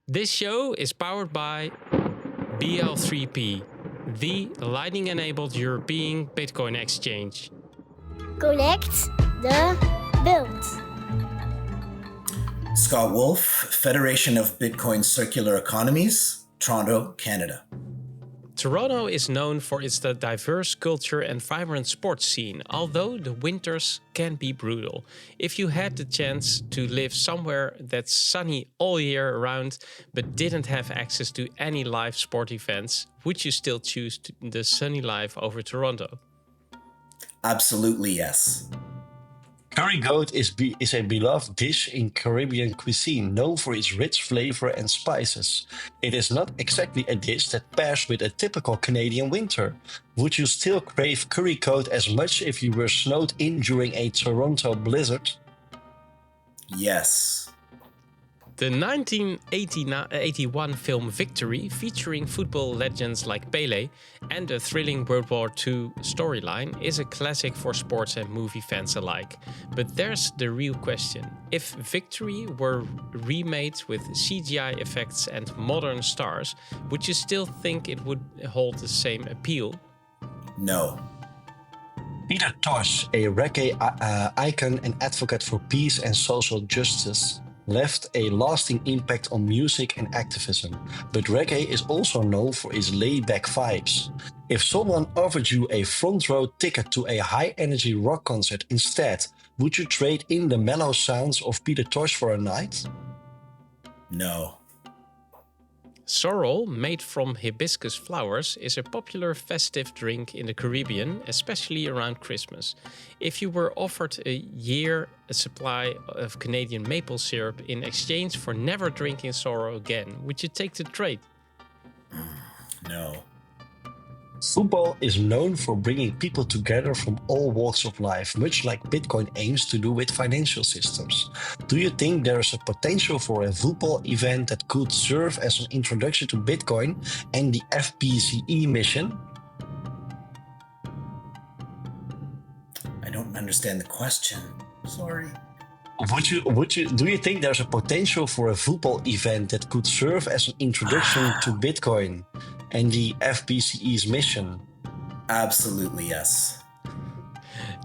This show is powered by BL3P, the Lightning-enabled European Bitcoin exchange. Connect the build. Scott Wolfe, Federation of Bitcoin Circular Economies, Toronto, Canada. Toronto is known for its diverse culture and vibrant sports scene, although the winters can be brutal. If you had the chance to live somewhere that's sunny all year round but didn't have access to any live sport events, would you still choose the sunny life over Toronto? Absolutely yes. Curry goat is a beloved dish in Caribbean cuisine, known for its rich flavor and spices. It is not exactly a dish that pairs with a typical Canadian winter. Would you still crave curry goat as much if you were snowed in during a Toronto blizzard? Yes. The 1981 film Victory, featuring football legends like Pelé and the thrilling World War II storyline, is a classic for sports and movie fans alike. But there's the real question. If Victory were remade with CGI effects and modern stars, would you still think it would hold the same appeal? No. Peter Tosh, a reggae icon and advocate for peace and social justice, left a lasting impact on music and activism, but reggae is also known for its laid-back vibes. If someone offered you a front-row ticket to a high-energy rock concert instead, would you trade in the mellow sounds of Peter Tosh for a night? No. Sorrel, made from hibiscus flowers, is a popular festive drink in the Caribbean, especially around Christmas. If you were offered a supply of Canadian maple syrup in exchange for never drinking sorrel again, would you take the trade? No. Football is known for bringing people together from all walks of life, much like Bitcoin aims to do with financial systems. Do you think there is a potential for a football event that could serve as an introduction to Bitcoin and the FBCE mission? I don't understand the question. Sorry. Do you think there's a potential for a football event that could serve as an introduction to Bitcoin and the FBCE's mission? Absolutely yes.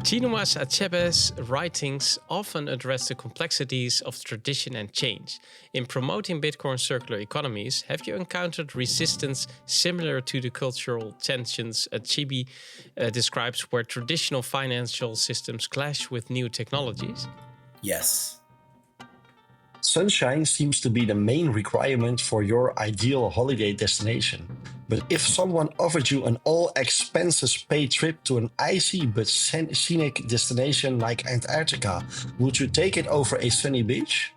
Chinua Achebe's writings often address the complexities of tradition and change. In promoting Bitcoin circular economies, have you encountered resistance similar to the cultural tensions Achebe describes, where traditional financial systems clash with new technologies? Yes. Sunshine seems to be the main requirement for your ideal holiday destination. But if someone offered you an all-expenses-paid trip to an icy but scenic destination like Antarctica, would you take it over a sunny beach?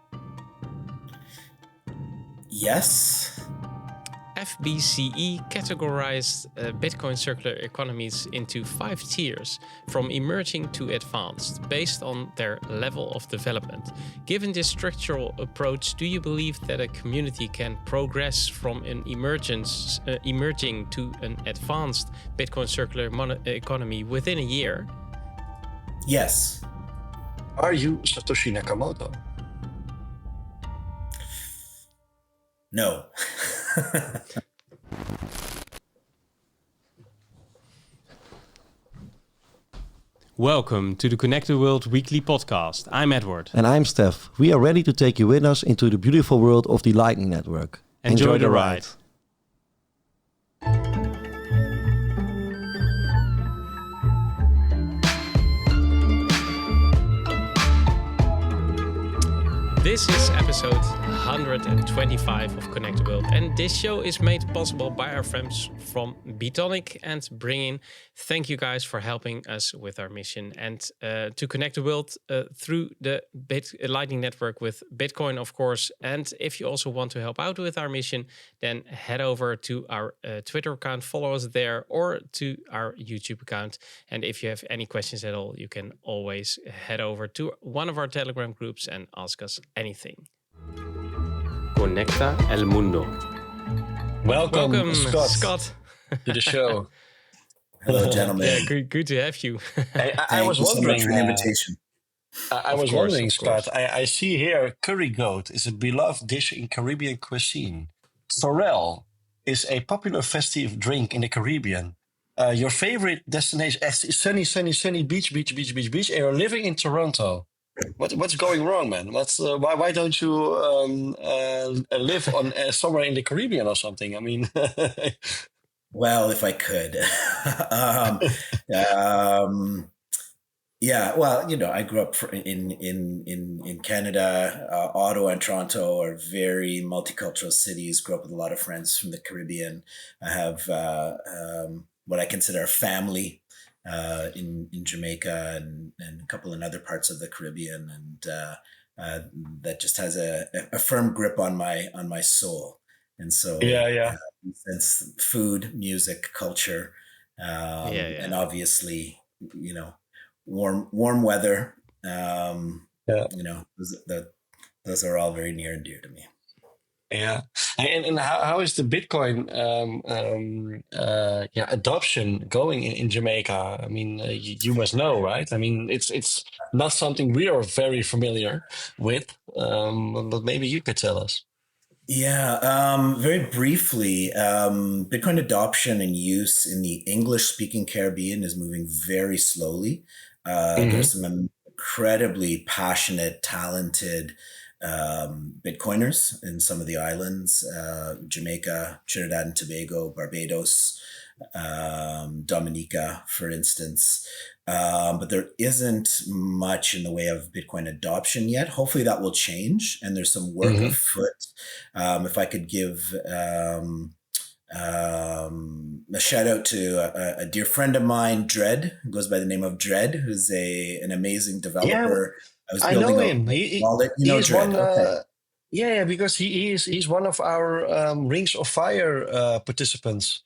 Yes. FBCE categorized Bitcoin circular economies into 5 tiers, from emerging to advanced, based on their level of development. Given this structural approach, do you believe that a community can progress from an emerging to an advanced Bitcoin circular economy within a year? Yes. Are you Satoshi Nakamoto? No. Welcome to the Connected World Weekly Podcast. I'm Edward. And I'm Steph. We are ready to take you with us into the beautiful world of the Lightning Network. Enjoy the ride. This is episode 125 of Connect World, and this show is made possible by our friends from Bitonic and BRINGIN. Thank you guys for helping us with our mission and to connect the world through the Lightning Network with Bitcoin, of course. And if you also want to help out with our mission, then head over to our Twitter account, follow us there, or to our YouTube account. And if you have any questions at all, you can always head over to one of our Telegram groups and ask us anything. Conecta el mundo. Welcome Scott. to the show. Hello, gentlemen. Yeah, good to have you. I Thank was you so much wondering for the invitation. I Of was course, wondering, of course. Scott, I see here curry goat is a beloved dish in Caribbean cuisine. Sorrel is a popular festive drink in the Caribbean. Your favorite destination is sunny beach, beach, and you're living in Toronto. What's going wrong, man? Why don't you live on somewhere in the Caribbean or something? I mean, Well, if I could. um, um, yeah, well, I grew up in Canada. Ottawa and Toronto are very multicultural cities. Grew up with a lot of friends from the Caribbean. I have what I consider a family in Jamaica and a couple in other parts of the Caribbean, and that just has a firm grip on my soul. And so, yeah. since food, music, culture, Yeah, and yeah. obviously, warm weather. Yeah. Those are all very near and dear to me. Yeah, and how is the Bitcoin adoption going in Jamaica? I mean, you must know, right? I mean, it's not something we are very familiar with, but maybe you could tell us. Yeah, very briefly, Bitcoin adoption and use in the English-speaking Caribbean is moving very slowly. There's some incredibly passionate, talented Bitcoiners in some of the islands, Jamaica, Trinidad and Tobago, Barbados, Dominica, for instance. But there isn't much in the way of Bitcoin adoption yet. Hopefully that will change, and there's some work afoot. If I could give a shout out to a dear friend of mine, Dread, who goes by the name of Dread, who's an amazing Yeah, developer. I was I know building a him. wallet. You He know is Dread, one. okay? Yeah, because he's one of our Rings of Fire participants.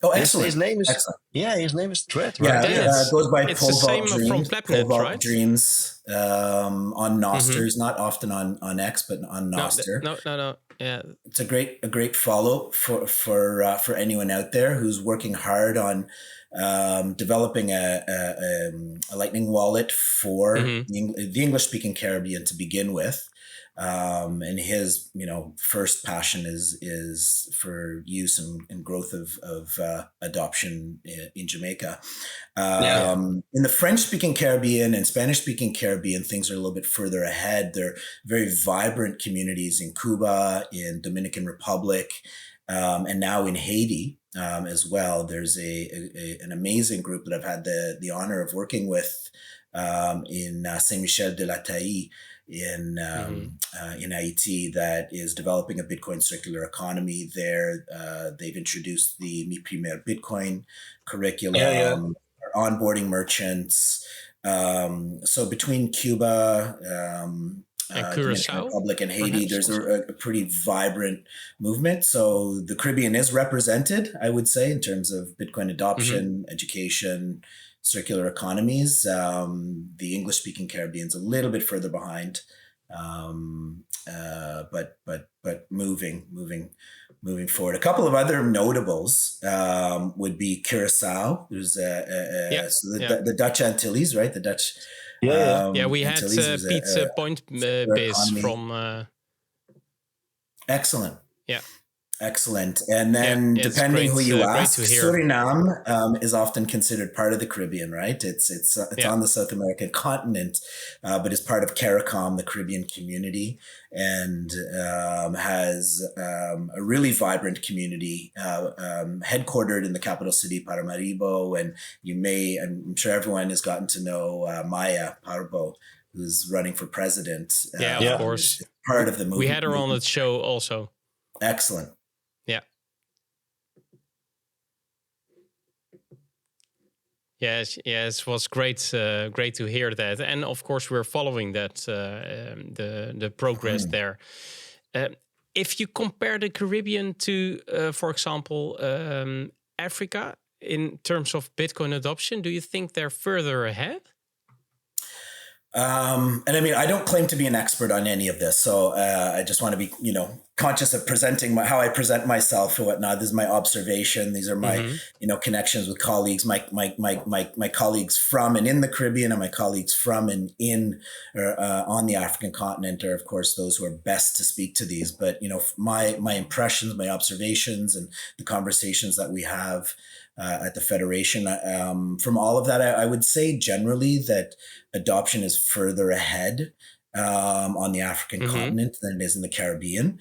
Oh, His excellent, name is excellent. his name is Dread, Yeah, right? And Yeah. goes by it's the Pole Vault same from Dreams. Pole Plapnet, Vault right? Dreams on Nostr. Mm-hmm. He's not often on X, but on No, Nostr. no. Yeah. It's a great follow for anyone out there who's working hard on developing a Lightning wallet for Mm-hmm. the English speaking Caribbean to begin with. And his first passion is for use and growth of adoption in Jamaica. Yeah. In the French speaking Caribbean and Spanish speaking Caribbean, things are a little bit further ahead. They're very vibrant communities in Cuba, in Dominican Republic, and now in Haiti as well. There's an amazing group that I've had the honor of working with in Saint Michel de la Taille in Haiti that is developing a Bitcoin circular economy there. They've introduced the Mi Primer Bitcoin Yeah. curriculum, are onboarding merchants. So between Cuba, And Dominican Curacao, Republic, and Haiti, perhaps there's also. a pretty vibrant movement. So the Caribbean is represented, I would say, in terms of Bitcoin Mm-hmm. adoption, education, circular economies. The English-speaking Caribbean's a little bit further behind, but moving forward. A couple of other notables would be Curacao. There's Yeah, so yeah. the Dutch Antilles, right? The Dutch Yeah. Yeah, we had Antilles was Pete Point circular Biz economy. from. Excellent. Yeah. Excellent. And then it's depending who you great ask, to hear. Suriname is often considered part of the Caribbean, right? It's Yeah. on the South American continent, but is part of CARICOM, the Caribbean community, and has a really vibrant community headquartered in the capital city, Paramaribo. And I'm sure everyone has gotten to know Maya Parbo, who's running for president. Yeah, of course. Part of the movement. We had her on the show also. Excellent. Yeah. Yes, it was great to hear that, and of course we're following that the progress there. If you compare the Caribbean to, for example, Africa in terms of Bitcoin adoption, do you think they're further ahead? And I mean, I don't claim to be an expert on any of this, so I just want to be, conscious of presenting how I present myself and whatnot. This is my observation. These are my, connections with colleagues, my colleagues from and in the Caribbean, and my colleagues from and in or on the African continent are, of course, those who are best to speak to these. But, my impressions, my observations, and the conversations that we have at the Federation, from all of that, I would say generally that adoption is further ahead on the African continent than it is in the Caribbean,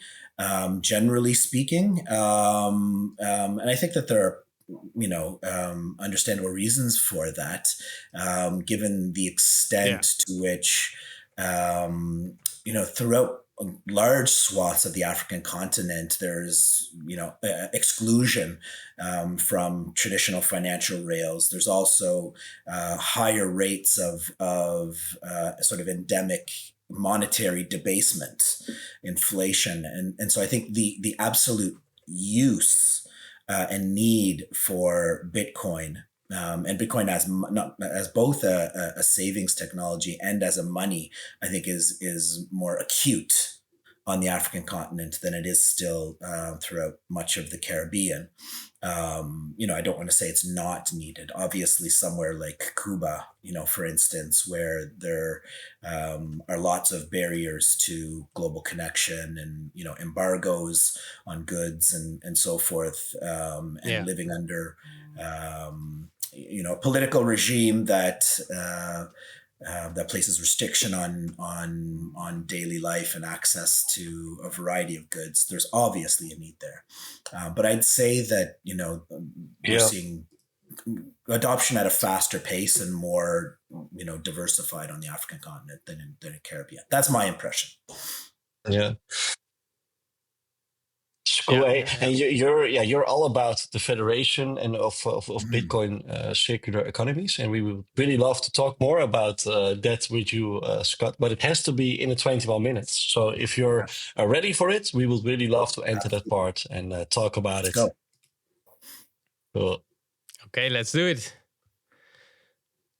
generally speaking. And I think that there are, understandable reasons for that, given the extent to which, throughout large swaths of the African continent, there's, exclusion from traditional financial rails. There's also higher rates of sort of endemic monetary debasement, inflation. And so I think the absolute use and need for Bitcoin, and Bitcoin as both a savings technology and as a money, I think is more acute on the African continent than it is still throughout much of the Caribbean. I don't want to say it's not needed. Obviously, somewhere like Cuba, for instance, where there are lots of barriers to global connection and, embargoes on goods and so forth, and living under, a political regime that places restriction on daily life and access to a variety of goods. There's obviously a need there, but I'd say that we're seeing adoption at a faster pace and more diversified on the African continent than in the Caribbean. That's my impression. Yeah. Cool. And you're all about the federation and of Bitcoin circular economies, and we would really love to talk more about that with you, Scott. But it has to be in the 21 minutes. So if you're ready for it, we would really love to enter that part and talk about it. Go. Cool. Okay, let's do it.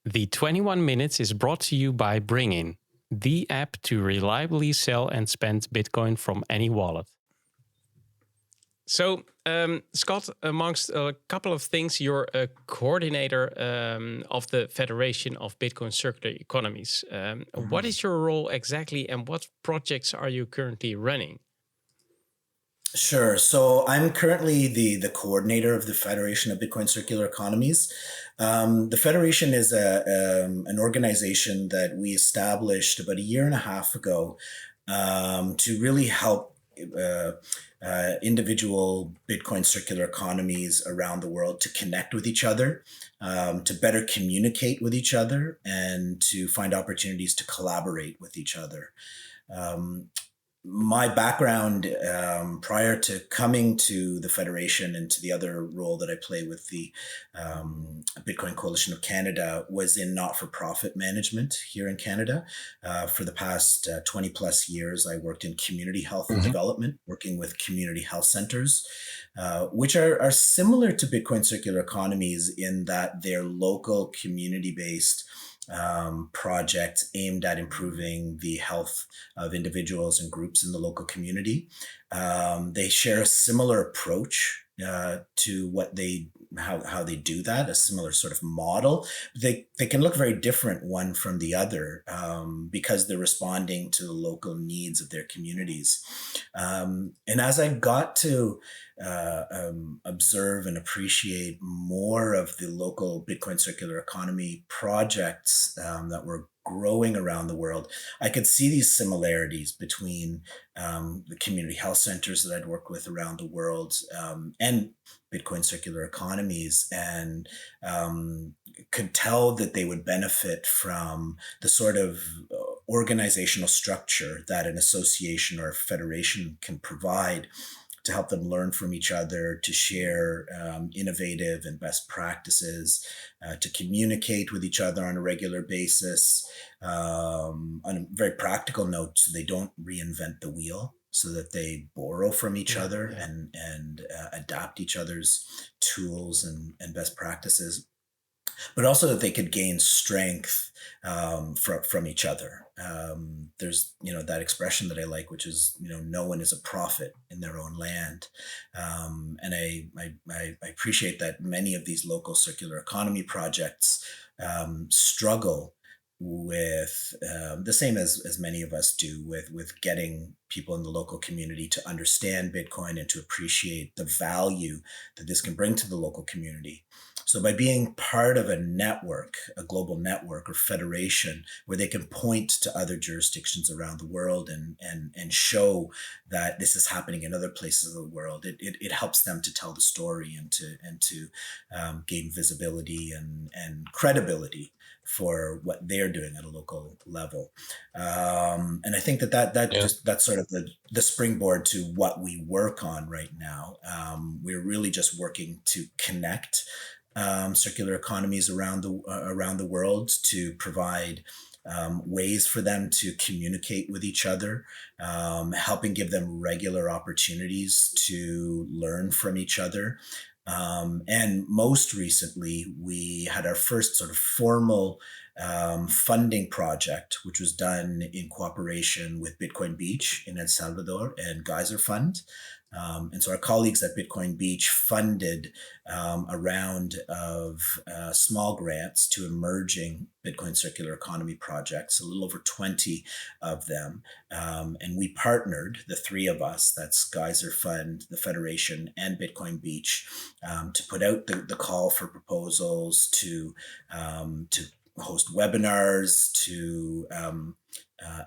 The 21 minutes is brought to you by BRINGIN, the app to reliably sell and spend Bitcoin from any wallet. So, Scott, amongst a couple of things, you're a coordinator of the Federation of Bitcoin Circular Economies. What is your role exactly, and what projects are you currently running? Sure. So I'm currently the coordinator of the Federation of Bitcoin Circular Economies. The Federation is an organization that we established about a year and a half ago to really help individual Bitcoin circular economies around the world to connect with each other, to better communicate with each other, and to find opportunities to collaborate with each other. My background prior to coming to the Federation and to the other role that I play with the Bitcoin Coalition of Canada was in not-for-profit management here in Canada. For the past 20 plus years, I worked in community health and development, working with community health centers, which are similar to Bitcoin circular economies in that they're local, community-based projects aimed at improving the health of individuals and groups in the local community. They share a similar approach to how they do that, a similar sort of model. They can look very different one from the other because they're responding to the local needs of their communities. And as I got to observe and appreciate more of the local Bitcoin circular economy projects that were growing around the world, I could see these similarities between the community health centers that I'd worked with around the world and Bitcoin circular economies, and could tell that they would benefit from the sort of organizational structure that an association or a federation can provide to help them learn from each other, to share innovative and best practices, to communicate with each other on a regular basis. On a very practical note, so they don't reinvent the wheel, so that they borrow from each other and adapt each other's tools and best practices. but also that they could gain strength from each other. There's that expression that I like, which is no one is a prophet in their own land, and I appreciate that many of these local circular economy projects struggle with the same as many of us do with getting people in the local community to understand Bitcoin and to appreciate the value that this can bring to the local community. So by being part of a network, a global network or federation where they can point to other jurisdictions around the world and show that this is happening in other places of the world, it helps them to tell the story and to gain visibility and credibility for what they're doing at a local level. And I think that's sort of the springboard to what we work on right now. We're really just working to connect circular economies around the world, to provide ways for them to communicate with each other, helping give them regular opportunities to learn from each other. And most recently, we had our first sort of formal funding project, which was done in cooperation with Bitcoin Beach in El Salvador and Geyser Fund. And so our colleagues at Bitcoin Beach funded a round of small grants to emerging Bitcoin circular economy projects, a little over 20 of them. And we partnered, the three of us, that's Geyser Fund, the Federation, and Bitcoin Beach, to put out the call for proposals, to host webinars, to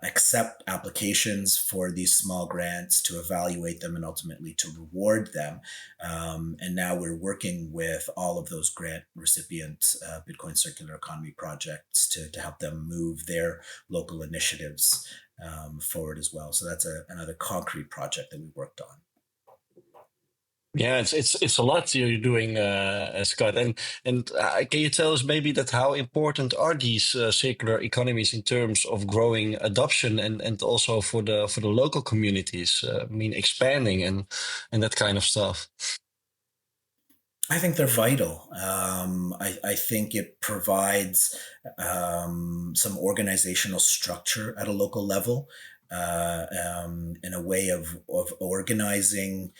accept applications for these small grants, to evaluate them, and ultimately to reward them. And now we're working with all of those grant recipient Bitcoin circular economy projects to help them move their local initiatives forward as well. So that's another concrete project that we worked on. Yeah, it's a lot you're doing, Scott. And can you tell us maybe that how important are these circular economies in terms of growing adoption and also for the local communities? I mean, expanding and that kind of stuff. I think they're vital. I think it provides some organizational structure at a local level, in a way of organizing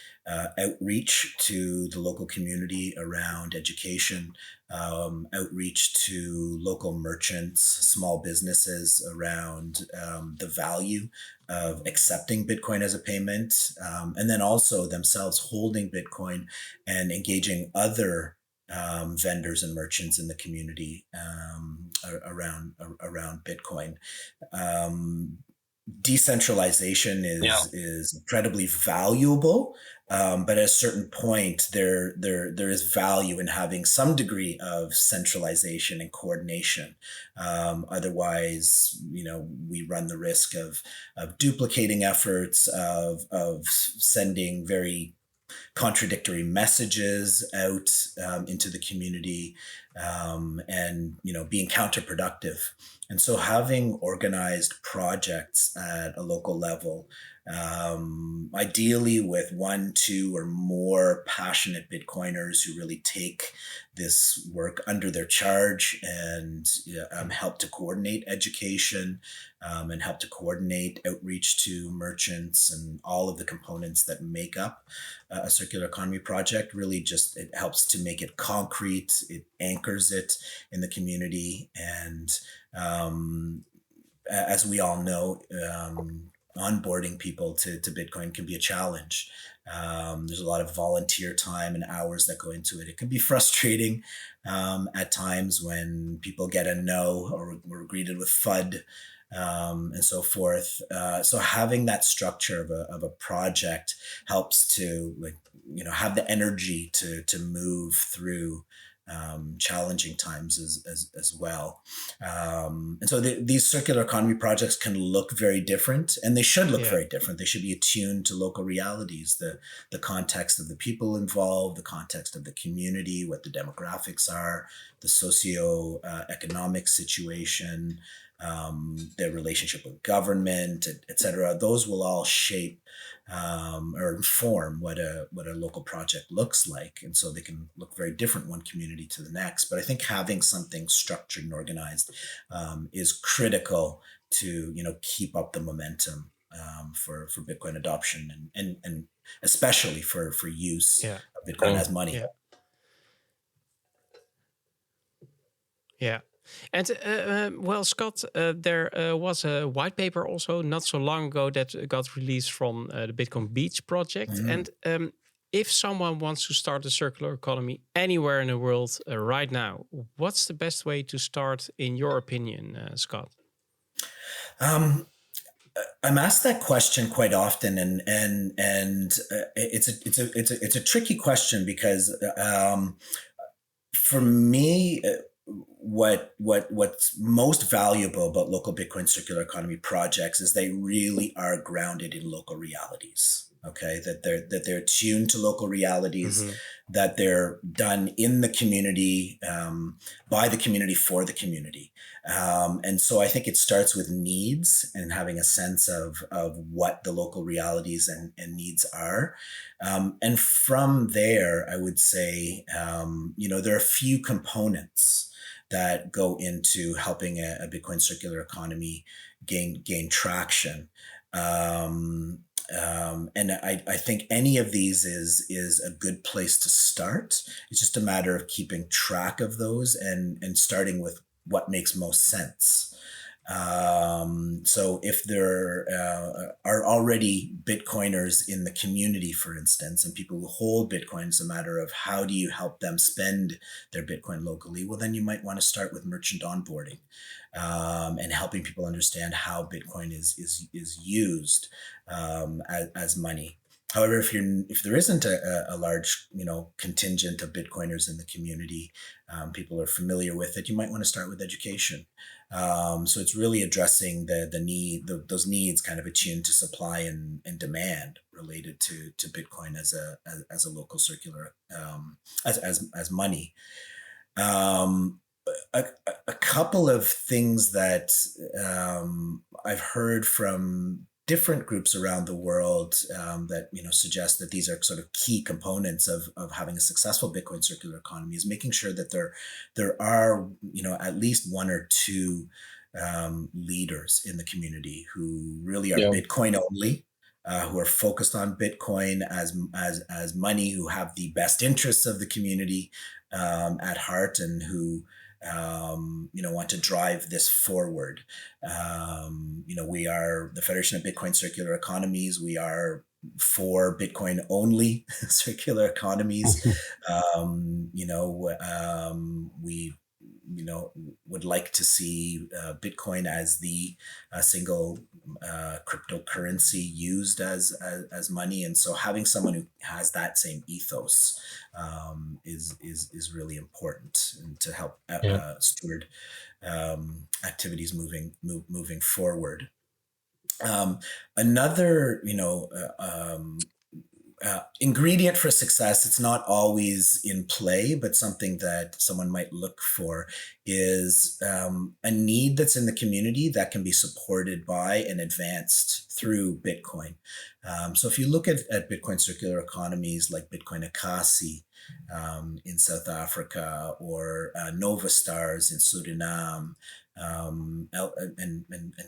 outreach to the local community around education, outreach to local merchants, small businesses around the value of accepting Bitcoin as a payment, and then also themselves holding Bitcoin and engaging other vendors and merchants in the community around Bitcoin. Decentralization is incredibly valuable, but at a certain point, there is value in having some degree of centralization and coordination. Otherwise, we run the risk of duplicating efforts, of sending very contradictory messages out into the community, and being counterproductive. And so having organized projects at a local level, ideally with one, two, or more passionate Bitcoiners who really take this work under their charge and help to coordinate education, and help to coordinate outreach to merchants and all of the components that make up a circular economy project. Really just, it helps to make it concrete, it anchors it in the community. And as we all know, onboarding people to Bitcoin can be a challenge. There's a lot of volunteer time and hours that go into it. It can be frustrating at times when people get a no or we're greeted with FUD, and so forth. So having that structure of a project helps to have the energy to move through challenging times as well. And so these circular economy projects can look very different, and they should look very different. They should be attuned to local realities, the context of the people involved, the context of the community, what the demographics are, the socio economic situation, their relationship with government, et cetera. Those will all shape or inform what a local project looks like, and so they can look very different one community to the next. But I think having something structured and organized is critical to keep up the momentum for Bitcoin adoption and especially for use Yeah. of Bitcoin as money. Yeah. Yeah. And well, Scott, there was a white paper also not so long ago that got released from the Bitcoin Beach project. Mhm. And if someone wants to start a circular economy anywhere in the world right now, what's the best way to start, in your opinion, Scott? I'm asked that question quite often, and it's a tricky question because for me, what's most valuable about local Bitcoin circular economy projects is they really are grounded in local realities. Okay, that they're tuned to local realities, Mhm. that they're done in the community, by the community for the community, and so I think it starts with needs and having a sense of what the local realities and needs are. And from there, I would say, there are a few components that go into helping a Bitcoin circular economy gain traction. And I think any of these is a good place to start. It's just a matter of keeping track of those and starting with what makes most sense. So if there are already Bitcoiners in the community, for instance, and people who hold Bitcoin, it's a matter of how do you help them spend their Bitcoin locally? Well, then you might want to start with merchant onboarding, and helping people understand how Bitcoin is used as money. However, if there isn't a large contingent of Bitcoiners in the community, people are familiar with it, you might want to start with education. So it's really addressing the need, those needs kind of attuned to supply and demand related to Bitcoin as a local circular, as money. Um, a couple of things that I've heard from different groups around the world, that suggest that these are sort of key components of having a successful Bitcoin circular economy, is making sure that there are at least one or two leaders in the community who really are Yeah. Bitcoin only. Who are focused on Bitcoin as money, who have the best interests of the community at heart, and who want to drive this forward. We are the Federation of Bitcoin Circular Economies. We are for Bitcoin only circular economies. We would like to see Bitcoin as the single cryptocurrency used as money, and so having someone who has that same ethos is really important, and to help steward activities moving forward. Another ingredient for success, it's not always in play, but something that someone might look for, is a need that's in the community that can be supported by and advanced through Bitcoin. So if you look at Bitcoin circular economies like Bitkassa in South Africa, or Nova Stars in Suriname, and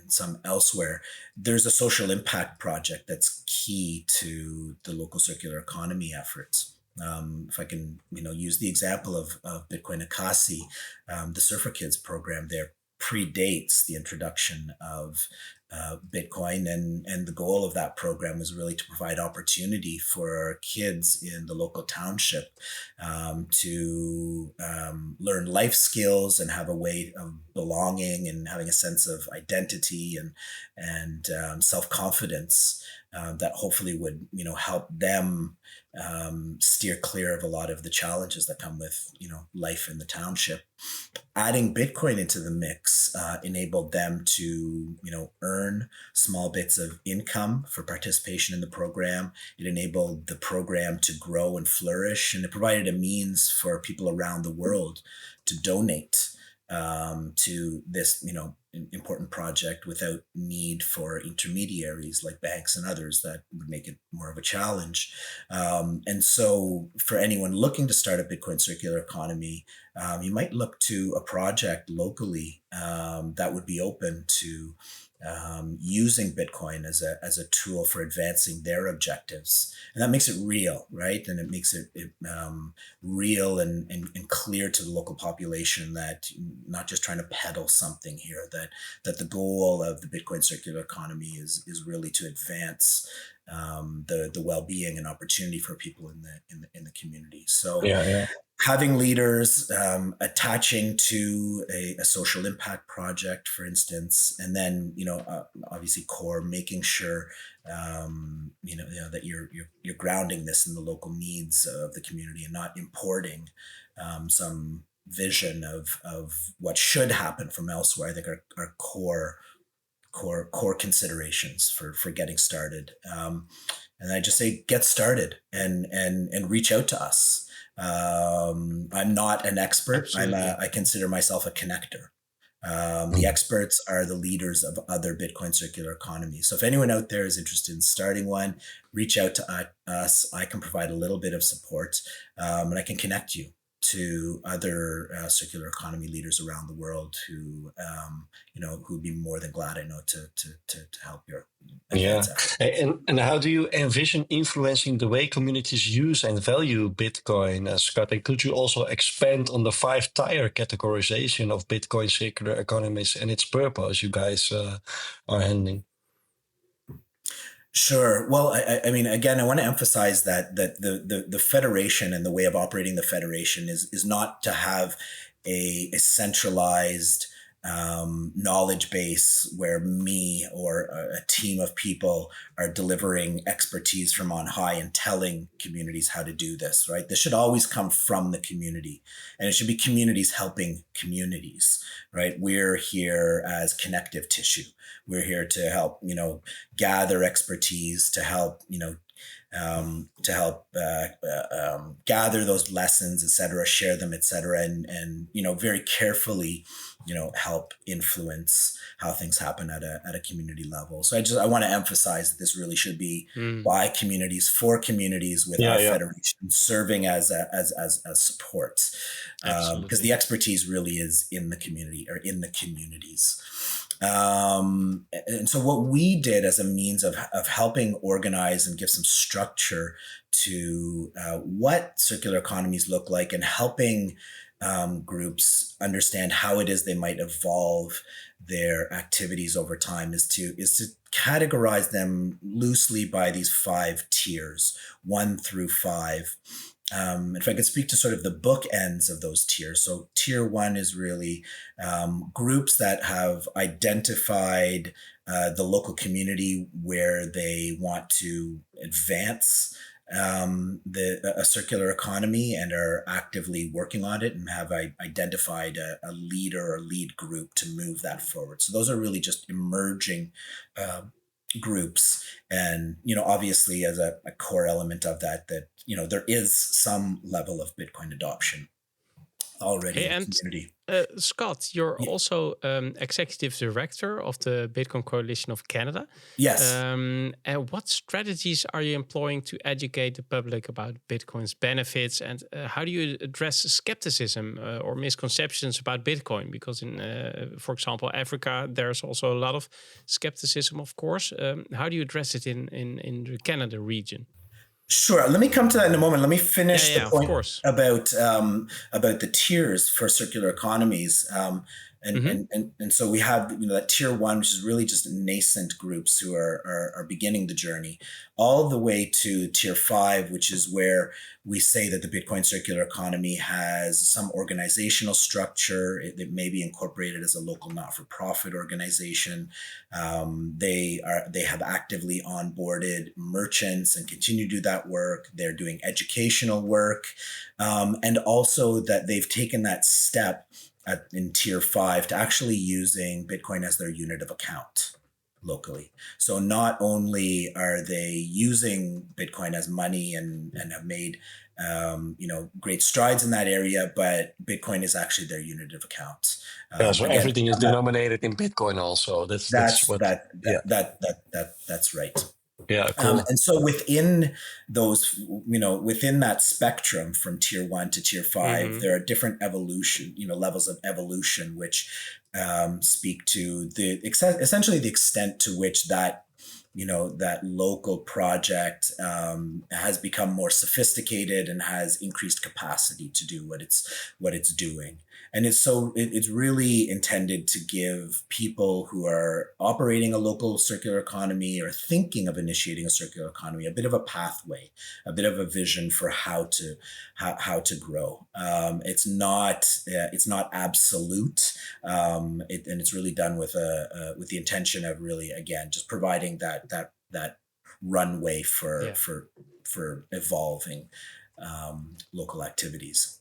some elsewhere, there's a social impact project that's key to the local circular economy efforts. If I can, use the example of Bitkassa, the Surfer Kids program there predates the introduction of Bitcoin, and the goal of that program is really to provide opportunity for kids in the local township to learn life skills and have a way of belonging and having a sense of identity and self-confidence that hopefully would help them steer clear of a lot of the challenges that come with life in the township. Adding Bitcoin into the mix enabled them to earn small bits of income for participation in the program. It enabled the program to grow and flourish, and it provided a means for people around the world to donate to this, important project without need for intermediaries like banks and others that would make it more of a challenge. And so for anyone looking to start a Bitcoin circular economy, you might look to a project locally that would be open to using Bitcoin as a tool for advancing their objectives. And that makes it real, right? And it makes it real and clear to the local population that not just trying to peddle something here, that the goal of the Bitcoin circular economy is really to advance the well-being and opportunity for people in the community. So having leaders attaching to a social impact project, for instance, and then obviously core making sure that you're grounding this in the local needs of the community and not importing some vision of what should happen from elsewhere. I think are core considerations for getting started. And I just say get started and reach out to us. I'm not an expert. Absolutely. I consider myself a connector. The experts are the leaders of other Bitcoin circular economies. So if anyone out there is interested in starting one, reach out to us. I can provide a little bit of support, and I can connect you to other circular economy leaders around the world who would be more than glad, I know, to help your efforts. And how do you envision influencing the way communities use and value Bitcoin, Scott? And could you also expand on the 5-tier categorization of Bitcoin circular economies and its purpose you guys are handling? Sure. Well, I mean, again, I want to emphasize that the federation and the way of operating the federation is not to have a centralized knowledge base where me or a team of people are delivering expertise from on high and telling communities how to do this, right? This should always come from the community, and it should be communities helping communities, right? We're here as connective tissue. We're here to help, gather expertise, to help, gather those lessons, et cetera, share them, et cetera, and very carefully, help influence how things happen at a community level. So I want to emphasize that this really should be by communities, for communities, with our federation serving as support, because the expertise really is in the community or in the communities. And so what we did as a means of helping organize and give some structure to what circular economies look like, and helping groups understand how it is they might evolve their activities over time, is to categorize them loosely by these 5 tiers, 1 through 5. If I could speak to sort of the bookends of those tiers. So tier 1 is really groups that have identified the local community where they want to advance a circular economy and are actively working on it and have identified a leader or lead group to move that forward. So those are really just emerging groups. And, obviously as a core element of that, there is some level of Bitcoin adoption already in the community. Scott, you're also executive director of the Bitcoin Coalition of Canada. Yes. And what strategies are you employing to educate the public about Bitcoin's benefits? And how do you address skepticism or misconceptions about Bitcoin? Because in, for example, Africa, there's also a lot of skepticism, of course. How do you address it in the Canada region? Sure. Let me come to that in a moment. Let me finish the point of course. about the tiers for circular economies. And so we have that tier 1, which is really just nascent groups who are beginning the journey, all the way to tier 5, which is where we say that the Bitcoin circular economy has some organizational structure. It may be incorporated as a local not-for-profit organization. They have actively onboarded merchants and continue to do that work. They're doing educational work, and also that they've taken that step in tier 5 to actually using Bitcoin as their unit of account. locally. So not only are they using Bitcoin as money and have made great strides in that area, but Bitcoin is actually their unit of account. Yeah, so Again, everything is denominated in Bitcoin also. That's that's what, yeah. that's right. Yeah, cool. And so within those, within that spectrum from tier 1 to tier 5, there are different evolution, levels of evolution, which speak to essentially the extent to which that that local project has become more sophisticated and has increased capacity to do what it's doing. And it's really intended to give people who are operating a local circular economy or thinking of initiating a circular economy a bit of a pathway, a bit of a vision for how to grow. It's not absolute, and it's really done with the intention of really, again, just providing that runway for evolving local activities.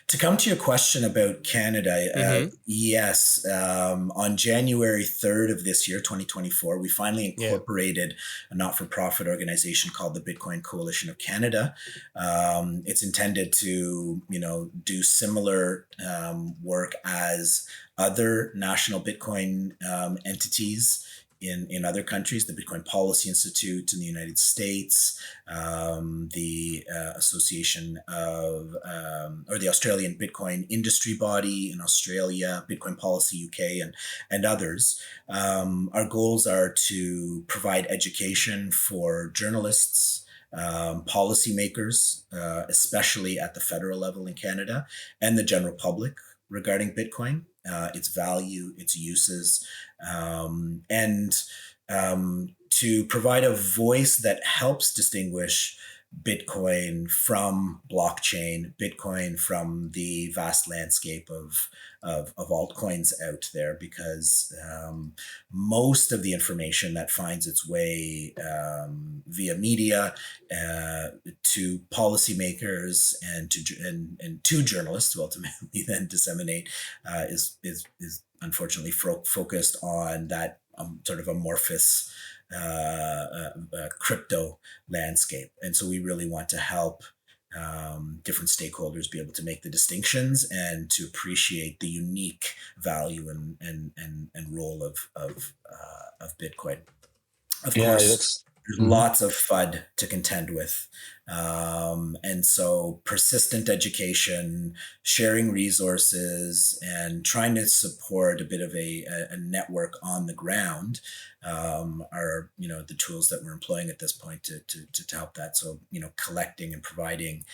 To come to your question about Canada, yes, on January 3rd of this year, 2024, we finally incorporated a not-for-profit organization called the Bitcoin Coalition of Canada. It's intended to, do similar work as other national Bitcoin entities in other countries, the Bitcoin Policy Institute in the United States, the Association of, or the Australian Bitcoin Industry Body in Australia, Bitcoin Policy UK, and others. Our goals are to provide education for journalists, policymakers, especially at the federal level in Canada, and the general public regarding Bitcoin, its value, its uses, and to provide a voice that helps distinguish Bitcoin from blockchain, Bitcoin from the vast landscape of altcoins out there, because most of the information that finds its way via media to policymakers and to journalists who ultimately then disseminate is unfortunately focused on that sort of amorphous crypto landscape. And so we really want to help different stakeholders be able to make the distinctions and to appreciate the unique value and role of Bitcoin. Of course, there's lots of FUD to contend with. And so persistent education, sharing resources, and trying to support a bit of a network on the ground are, the tools that we're employing at this point to help that. So, collecting and providing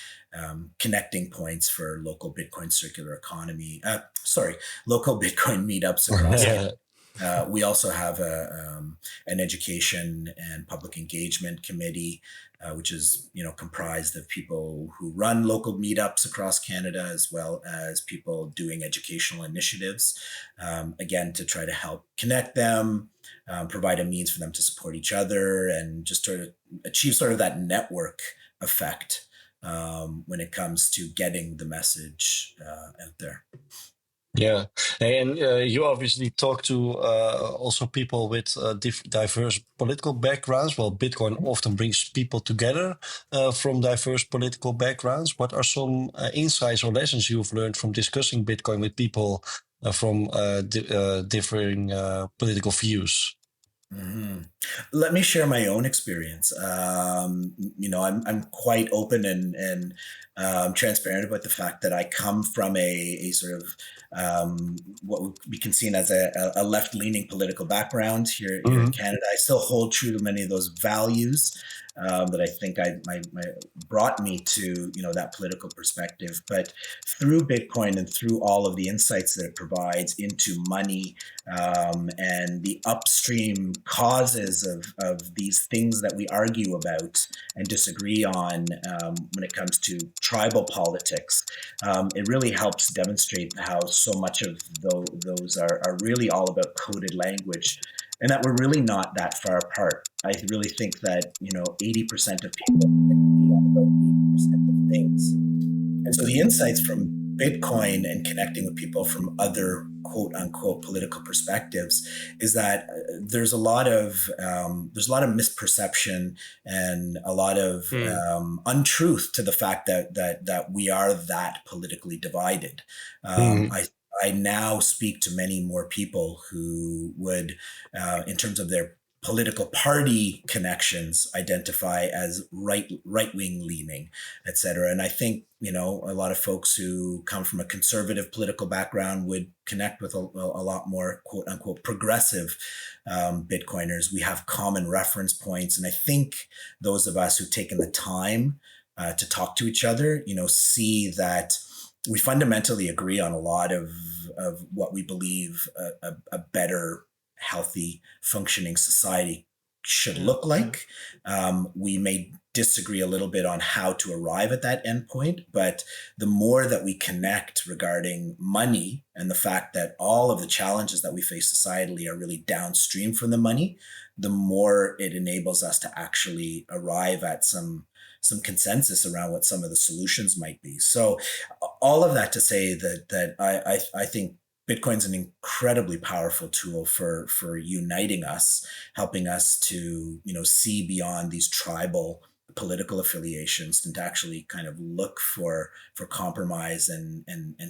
connecting points for local Bitcoin circular economy, local Bitcoin meetups across Canada. We also have an education and public engagement committee, which is, comprised of people who run local meetups across Canada, as well as people doing educational initiatives, again, to try to help connect them, provide a means for them to support each other, and just sort of achieve sort of that network effect when it comes to getting the message out there. Yeah, and you obviously talk to also people with diverse political backgrounds. Well, Bitcoin often brings people together from diverse political backgrounds. What are some insights or lessons you've learned from discussing Bitcoin with people from differing political views? Mm-hmm. Let me share my own experience. I'm quite open and transparent about the fact that I come from a sort of what we can see as a left-leaning political background here in Canada. I still hold true to many of those values that I think I brought me to that political perspective. But through Bitcoin and through all of the insights that it provides into money and the upstream causes of these things that we argue about and disagree on when it comes to tribal politics, it really helps demonstrate how so much of those are really all about coded language, and that we're really not that far apart. I really think that 80% of people agree on about 80% of things, and so the insights from Bitcoin and connecting with people from other quote unquote political perspectives, is that there's a lot of misperception and a lot of untruth to the fact that we are that politically divided. I now speak to many more people who would, in terms of their political party connections, identify as right-wing leaning, et cetera. And I think, a lot of folks who come from a conservative political background would connect with a lot more quote unquote progressive Bitcoiners. We have common reference points. And I think those of us who've taken the time to talk to each other, see that we fundamentally agree on a lot of what we believe a better, healthy, functioning society should look like. We may disagree a little bit on how to arrive at that endpoint, but the more that we connect regarding money and the fact that all of the challenges that we face societally are really downstream from the money, the more it enables us to actually arrive at some consensus around what some of the solutions might be. So all of that to say that I think Bitcoin's an incredibly powerful tool for uniting us, helping us to, see beyond these tribal political affiliations and to actually kind of look for compromise and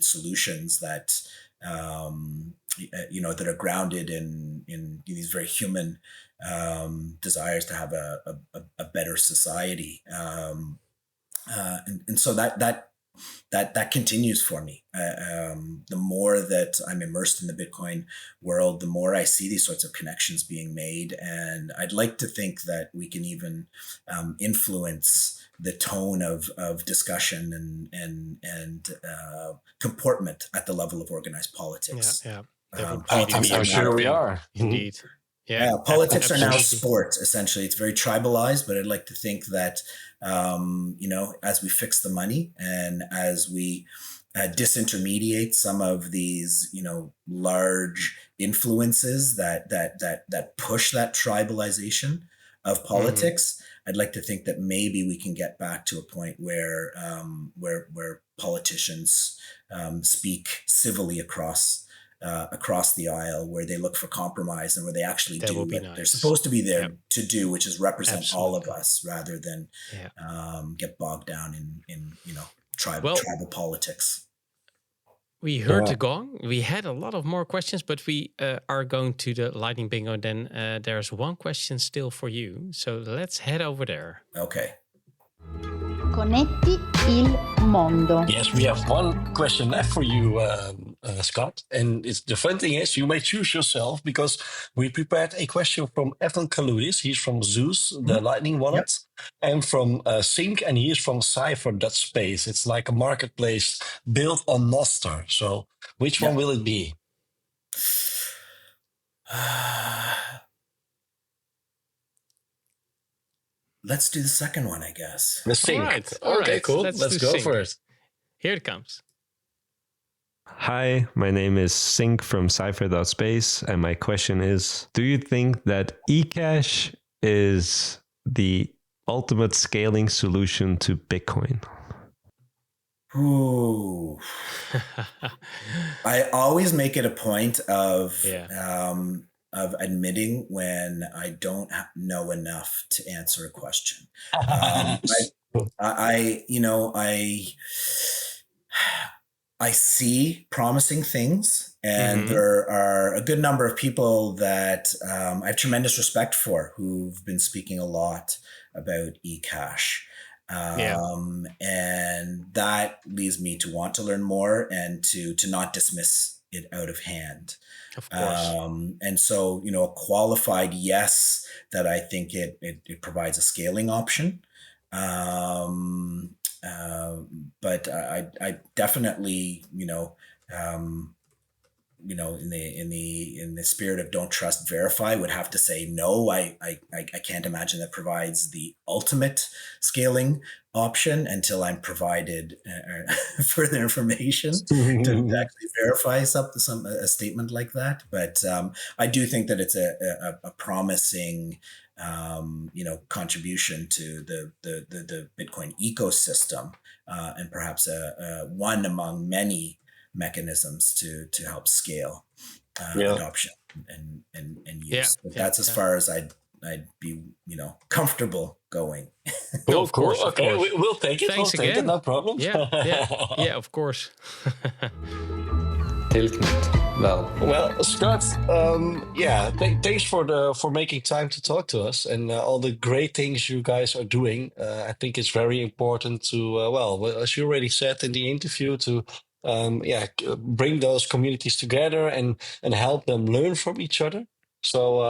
solutions that, that are grounded in these very human desires to have a better society. And so that continues for me. The more that I'm immersed in the Bitcoin world, the more I see these sorts of connections being made. And I'd like to think that we can even influence the tone of discussion and comportment at the level of organized politics. Yeah. I'm sure we are. Indeed. Yeah, politics are now absolutely. sport, essentially. It's very tribalized, but I'd like to think that, as we fix the money and as we disintermediate some of these, large influences that push that tribalization of politics, I'd like to think that maybe we can get back to a point where politicians speak civilly across the aisle, where they look for compromise and where they actually do what they're supposed to be there to do, which is represent all of us rather than get bogged down in tribal politics. We heard the gong. We had a lot of more questions, but we are going to the lightning bingo. Then there's one question still for you. So let's head over there. Okay. Connetti il mondo. Yes, we have one question left for you, Scott. And the fun thing is, you may choose yourself because we prepared a question from Evan Kaludis. He's from Zeus, the Lightning wallet, and from Sync, and he is from Cypher.space. It's like a marketplace built on Nostrdam. So which one will it be? Let's do the second one, I guess. The Sync. All right. Cool. Let's go Sync. for it. Here it comes. Hi, my name is Sync from Cypher.space, and my question is, do you think that eCash is the ultimate scaling solution to Bitcoin? Ooh. I always make it a point of admitting when I don't know enough to answer a question. I see promising things, and there are a good number of people that I have tremendous respect for who've been speaking a lot about eCash. And that leads me to want to learn more and to not dismiss it out of hand. Of course. And so, a qualified yes, that I think it provides a scaling option. But I definitely, in the spirit of don't trust, verify, would have to say no. I can't imagine that provides the ultimate scaling option until I'm provided further information to actually verify a statement like that. But I do think that it's a promising contribution to the Bitcoin ecosystem, and perhaps one among many mechanisms to help scale adoption and use. Yeah, But that's as far as I'd be, comfortable going. Cool, of course, cool. of Okay, course. we'll take it. Thanks We'll take again. it. No problem. Yeah, of course. Helt niet. Wel. Well, Scott, thanks for making time to talk to us and all the great things you guys are doing. I think it's very important to, as you already said in the interview, to bring those communities together and help them learn from each other. So,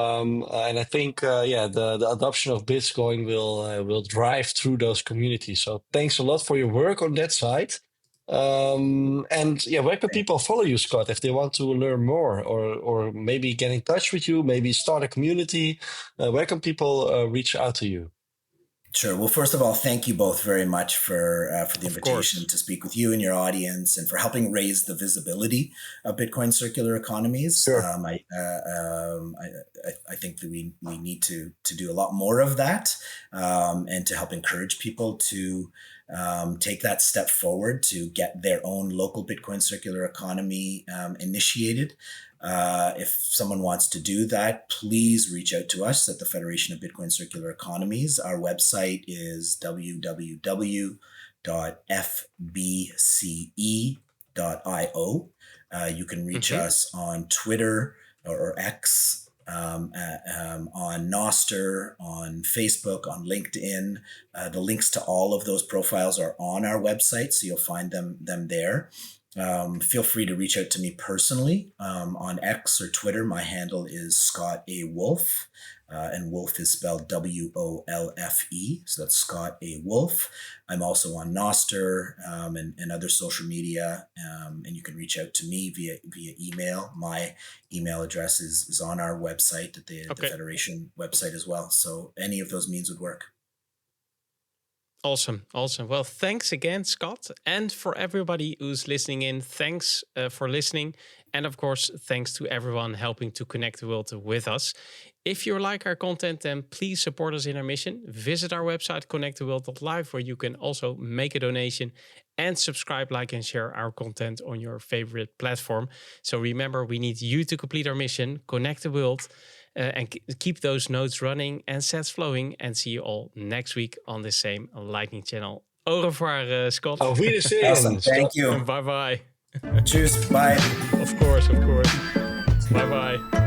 and I think, the adoption of Bitcoin will drive through those communities. So, thanks a lot for your work on that side. Where can people follow you, Scott, if they want to learn more or maybe get in touch with you, maybe start a community? Where can people reach out to you? Sure. Well, first of all, thank you both very much for the invitation to speak with you and your audience, and for helping raise the visibility of Bitcoin circular economies. Sure. I think that we need to do a lot more of that, and to help encourage people to take that step forward to get their own local Bitcoin circular economy initiated. If someone wants to do that, please reach out to us at the Federation of Bitcoin Circular Economies. Our website is www.fbce.io. You can reach us on Twitter or X, on Nostr, on Facebook, on LinkedIn. The links to all of those profiles are on our website, so you'll find them there. Feel free to reach out to me personally on X or Twitter. My handle is Scott A. Wolfe, and Wolfe is spelled Wolfe. So that's Scott A. Wolfe. I'm also on Nostr and other social media, and you can reach out to me via email. My email address is on our website, at the Federation website as well. So any of those means would work. Awesome. Well, thanks again, Scott. And for everybody who's listening in, thanks for listening. And of course, thanks to everyone helping to connect the world with us. If you like our content, then please support us in our mission. Visit our website, connecttheworld.live, where you can also make a donation and subscribe, like, and share our content on your favorite platform. So remember, we need you to complete our mission, connect the world, and keep those nodes running and sets flowing. And see you all next week on the same Lightning channel. Au revoir, Scott. Auf Wiedersehen. Awesome. Thank you. Bye-bye. Cheers. Bye. Of course. Bye-bye.